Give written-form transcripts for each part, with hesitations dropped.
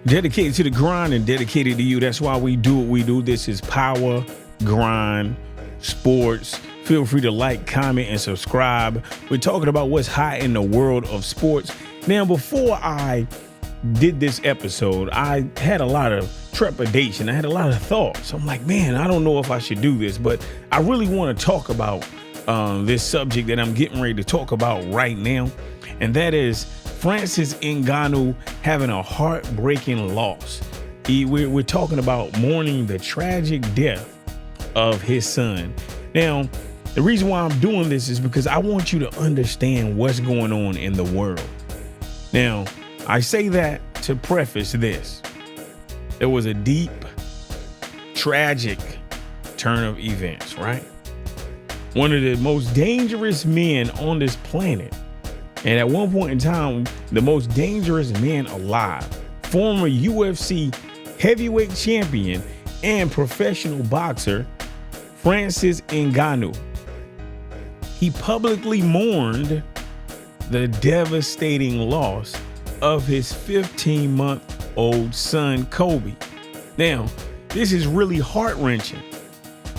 Dedicated to the grind and dedicated to you. That's why we do what we do. This is Power Grind Sports. Feel free to like, comment, and subscribe. We're talking about what's hot in the world of sports. Now, before I did this episode, I had a lot of trepidation. I had a lot of thoughts. I'm like, man, I don't know if I should do this, but I really want to talk about this subject that I'm getting ready to talk about right now. And that is Francis Ngannou having a heartbreaking loss. We're talking about mourning the tragic death of his son. Now, the reason why I'm doing this is because I want you to understand what's going on in the world. Now, I say that to preface this. There was a deep, tragic turn of events, right? One of the most dangerous men on this planet, and at one point in time, the most dangerous man alive, former UFC heavyweight champion and professional boxer, Francis Ngannou. He publicly mourned the devastating loss of his 15-month-old son, Kobe. Now, this is really heart-wrenching.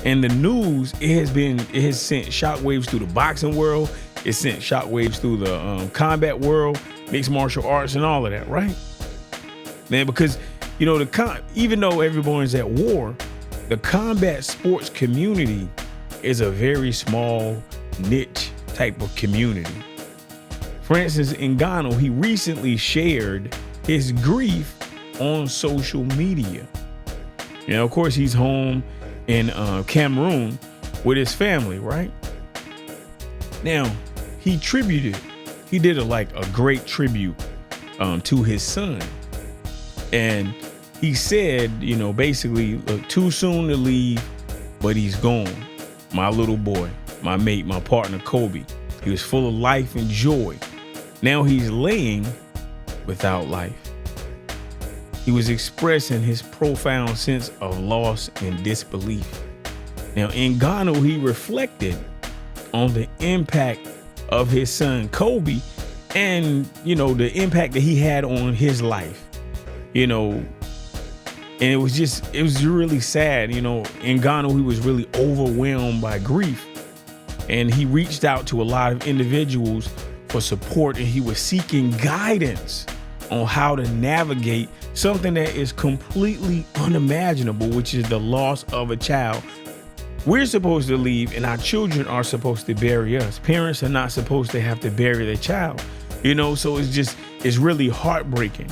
And the news, it has sent shockwaves through the boxing world. It sent shockwaves through the combat world, mixed martial arts, and all of that, right? Man, because, you know, even though everyone's at war, the combat sports community is a very small niche type of community. Francis Ngannou, he recently shared his grief on social media. You know, of course, he's home in Cameroon with his family, right? Now, he did a great tribute to his son. And he said, you know, basically, look, too soon to leave, but he's gone. My little boy, my mate, my partner, Kobe. He was full of life and joy. Now he's laying without life. He was expressing his profound sense of loss and disbelief. Now, Ngannou, he reflected on the impact of his son, Kobe, and, you know, the impact that he had on his life, you know, and it was really sad. You know, Ngannou, he was really overwhelmed by grief, and he reached out to a lot of individuals for support, and he was seeking guidance on how to navigate something that is completely unimaginable, which is the loss of a child. We're supposed to leave, and our children are supposed to bury us. Parents are not supposed to have to bury their child, you know, so it's really heartbreaking.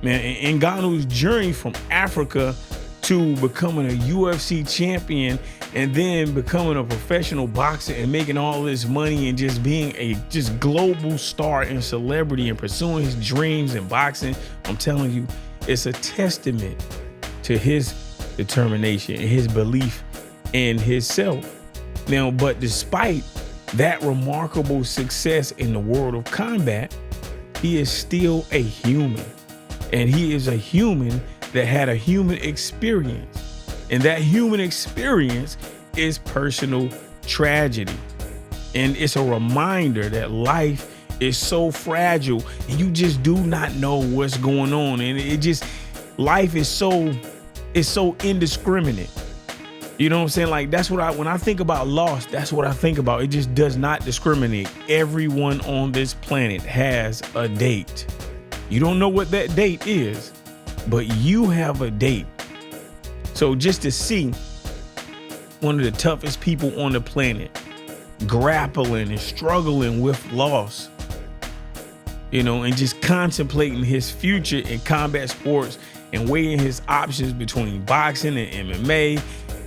Man, Ngannou's journey from Africa to becoming a UFC champion and then becoming a professional boxer and making all this money and just being a global star and celebrity and pursuing his dreams in boxing, I'm telling you, it's a testament to his determination and his belief in himself. Now, but despite that remarkable success in the world of combat, he is still a human. And he is a human that had a human experience. And that human experience is personal tragedy. And it's a reminder that life is so fragile and you just do not know what's going on. And life is so indiscriminate. You know what I'm saying? Like, that's what when I think about loss, that's what I think about. It just does not discriminate. Everyone on this planet has a date. You don't know what that date is, but you have a date. So just to see one of the toughest people on the planet grappling and struggling with loss, you know, and just contemplating his future in combat sports and weighing his options between boxing and MMA,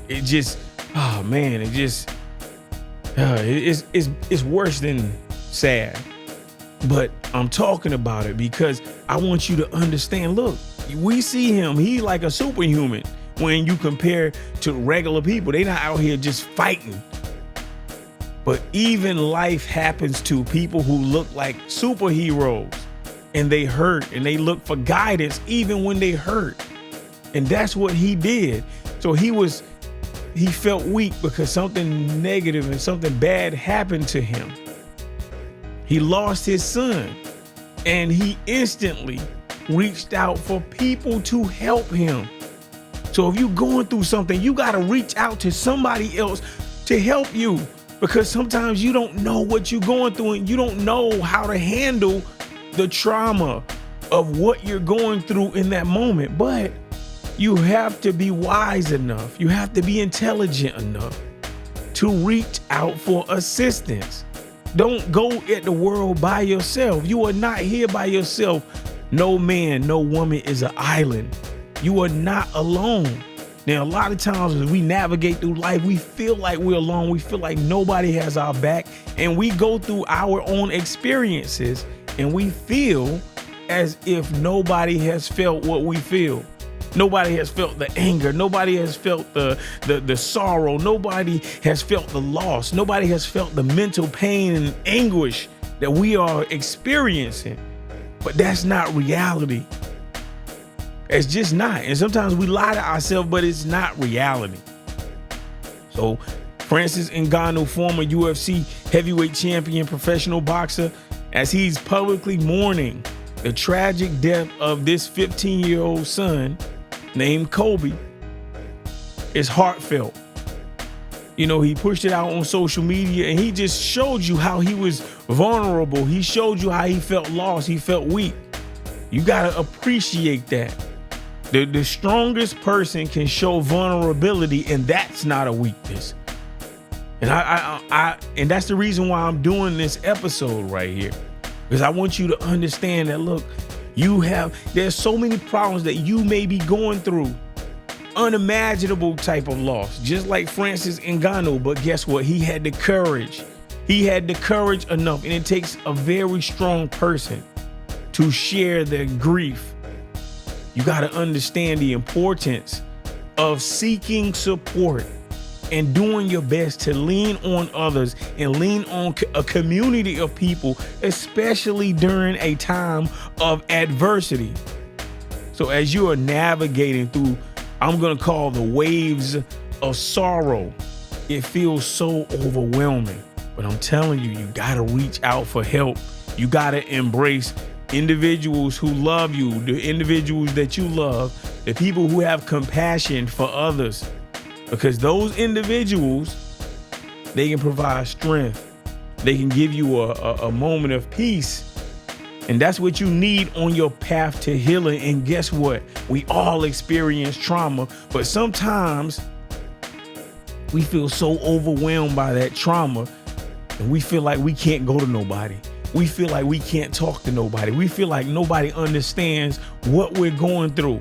it just, oh man, it's worse than sad. But I'm talking about it because I want you to understand, look, we see him, he like a superhuman when you compare to regular people. They not out here just fighting. But even life happens to people who look like superheroes, and they hurt and they look for guidance even when they hurt. And that's what he did. So he felt weak because something negative and something bad happened to him. He lost his son, and he instantly reached out for people to help him. So if you're going through something, you got to reach out to somebody else to help you, because sometimes you don't know what you're going through and you don't know how to handle the trauma of what you're going through in that moment. But you have to be wise enough. You have to be intelligent enough to reach out for assistance. Don't go at the world by yourself. You are not here by yourself. No man, no woman is an island. You are not alone. Now, a lot of times as we navigate through life, we feel like we're alone. We feel like nobody has our back, and we go through our own experiences and we feel as if nobody has felt what we feel. Nobody has felt the anger. Nobody has felt the sorrow. Nobody has felt the loss. Nobody has felt the mental pain and anguish that we are experiencing. But that's not reality. It's just not. And sometimes we lie to ourselves, but it's not reality. So Francis Ngannou, former UFC heavyweight champion, professional boxer, as he's publicly mourning the tragic death of this 15-year-old son named Kobe, is heartfelt. You know, he pushed it out on social media and he just showed you how he was vulnerable. He showed you how he felt lost. He felt weak. You got to appreciate that. The strongest person can show vulnerability, and that's not a weakness. And and that's the reason why I'm doing this episode right here, because I want you to understand that, look, there's so many problems that you may be going through, unimaginable type of loss, just like Francis Ngannou. But guess what? He had the courage. He had the courage enough, and it takes a very strong person to share their grief. You got to understand the importance of seeking support and doing your best to lean on others and lean on a community of people, especially during a time of adversity. So as you are navigating through, I'm going to call the waves of sorrow, it feels so overwhelming. But I'm telling you, you got to reach out for help. You got to embrace individuals who love you, the individuals that you love, the people who have compassion for others, because those individuals, they can provide strength. They can give you a moment of peace. And that's what you need on your path to healing. And guess what? We all experience trauma, but sometimes we feel so overwhelmed by that trauma and we feel like we can't go to nobody. We feel like we can't talk to nobody. We feel like nobody understands what we're going through.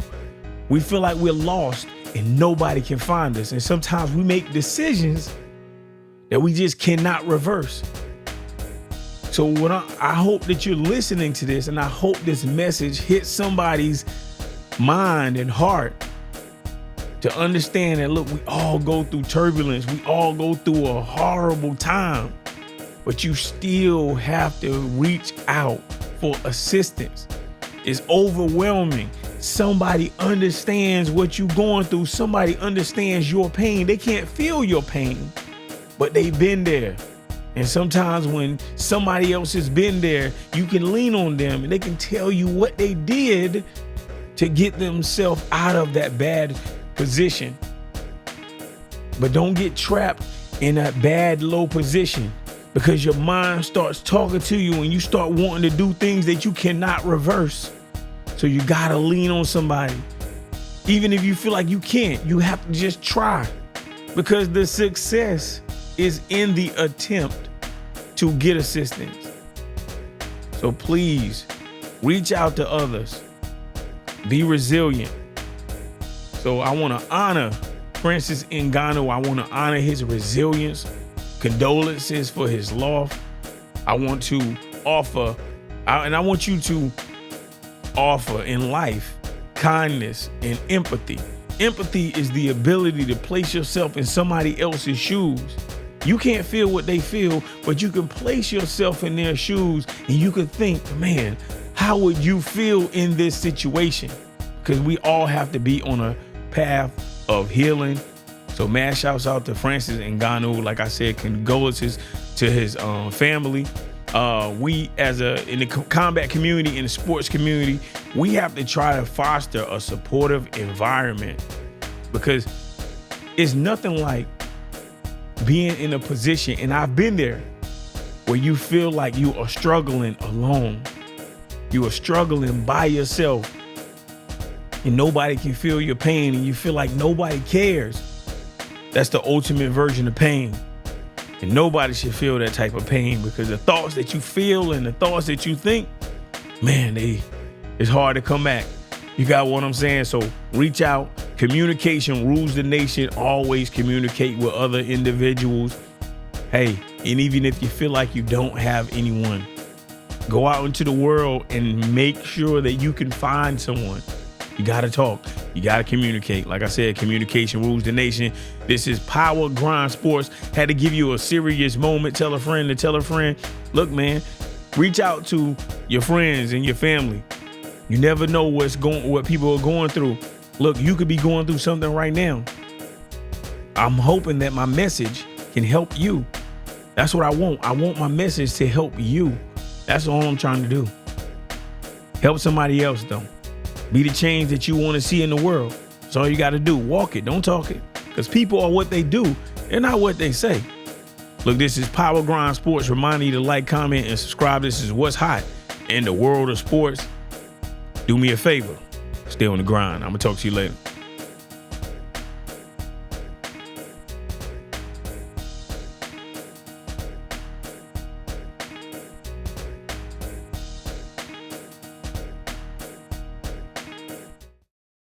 We feel like we're lost and nobody can find us. And sometimes we make decisions that we just cannot reverse. So what I hope that you're listening to this, and I hope this message hits somebody's mind and heart to understand that, look, we all go through turbulence. We all go through a horrible time. But you still have to reach out for assistance. It's overwhelming. Somebody understands what you're going through. Somebody understands your pain. They can't feel your pain, but they've been there. And sometimes when somebody else has been there, you can lean on them and they can tell you what they did to get themselves out of that bad position. But don't get trapped in that bad, low position, because your mind starts talking to you and you start wanting to do things that you cannot reverse. So you got to lean on somebody. Even if you feel like you can't, you have to just try, because the success is in the attempt to get assistance. So please reach out to others. Be resilient. So I want to honor Francis Ngannou. I want to honor his resilience. Condolences for his loss. I want to offer, and I want you to offer in life kindness and empathy. Empathy is the ability to place yourself in somebody else's shoes. You can't feel what they feel, but you can place yourself in their shoes and you can think, man, how would you feel in this situation? Because we all have to be on a path of healing. So mass shouts out to Francis Ngannou. Like I said, condolences to his family. We in the combat community, in the sports community, we have to try to foster a supportive environment, because it's nothing like being in a position, and I've been there, where you feel like you are struggling alone. You are struggling by yourself, and nobody can feel your pain, and you feel like nobody cares. That's the ultimate version of pain. And nobody should feel that type of pain, because the thoughts that you feel and the thoughts that you think, man, it's hard to come back. You got what I'm saying? So reach out. Communication rules the nation. Always communicate with other individuals. Hey, and even if you feel like you don't have anyone, go out into the world and make sure that you can find someone. You got to talk. You got to communicate. Like I said, communication rules the nation. This is Power Grind Sports. Had to give you a serious moment. Tell a friend to tell a friend. Look, man, reach out to your friends and your family. You never know what people are going through. Look, you could be going through something right now. I'm hoping that my message can help you. That's what I want. I want my message to help you. That's all I'm trying to do. Help somebody else, though. Be the change that you want to see in the world. That's all you got to do. Walk it. Don't talk it. Because people are what they do. They're not what they say. Look, this is Power Grind Sports. Reminding you to like, comment, and subscribe. This is what's hot in the world of sports. Do me a favor. Stay on the grind. I'm going to talk to you later.